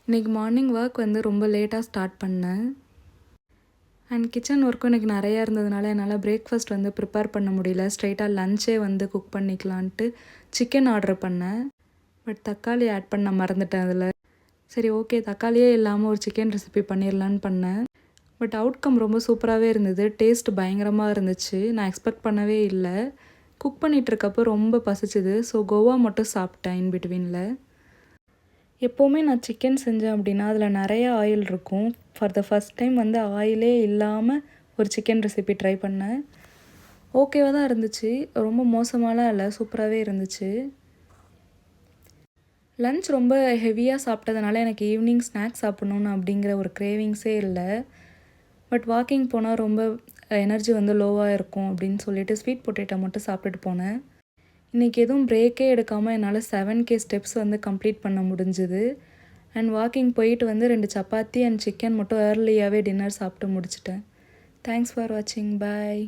இன்றைக்கி morning work வந்து ரொம்ப லேட்டாக ஸ்டார்ட் பண்ணேன். அண்ட் கிச்சன் ஒர்க்கும் எனக்கு நிறையா இருந்ததுனால என்னால் பிரேக்ஃபாஸ்ட் வந்து ப்ரிப்பேர் பண்ண முடியல. ஸ்ட்ரைட்டாக லஞ்சே வந்து குக் பண்ணிக்கலான்ட்டு சிக்கன் ஆர்டர் பண்ணேன். பட் தக்காளி ஆட் பண்ண மறந்துட்டேன் அதில். சரி ஓகே, தக்காளியே இல்லாமல் ஒரு சிக்கன் ரெசிபி பண்ணிடலான்னு பண்ணேன். பட் அவுட்கம் ரொம்ப சூப்பராகவே இருந்தது. டேஸ்ட் பயங்கரமாக இருந்துச்சு. நான் எக்ஸ்பெக்ட் பண்ணவே இல்லை. குக் பண்ணிகிட்ருக்கப்போ ரொம்ப பசிச்சுது. ஸோ கோவா மட்டும் சாப்பிட்டேன் இன் பிட்வீனில். எப்போவுமே நான் சிக்கன் செஞ்சேன் அப்படின்னா அதில் நிறையா ஆயில் இருக்கும். ஃபார் த ஃபஸ்ட் டைம் வந்து ஆயிலே இல்லாமல் ஒரு சிக்கன் ரெசிபி ட்ரை பண்ணேன். ஓகேவாக தான் இருந்துச்சு. ரொம்ப மோசமாலாம் இல்லை, சூப்பராகவே இருந்துச்சு. லன்ச் ரொம்ப ஹெவியாக சாப்பிட்டதுனால எனக்கு ஈவினிங் ஸ்நாக்ஸ் சாப்பிட்ணுன்னு அப்படிங்கிற ஒரு க்ரேவிங்ஸே இல்லை. பட் வாக்கிங் போனால் ரொம்ப எனர்ஜி வந்து லோவாக இருக்கும் அப்படின்னு சொல்லிட்டு ஸ்வீட் பொட்டேட்டோ மட்டும் சாப்பிட்டுட்டு போனேன். இன்றைக்கி எதுவும் பிரேக்கே எடுக்காமல் என்னால் 7K ஸ்டெப்ஸ் வந்து கம்ப்ளீட் பண்ண முடிஞ்சுது. அண்ட் வாக்கிங் போயிட்டு வந்து 2 சப்பாத்தி அண்ட் சிக்கன் மட்டும் ஏர்லியாகவே டின்னர் சாப்பிட்டு முடிச்சிட்டேன். தேங்க்ஸ் ஃபார் வாட்சிங். பாய்.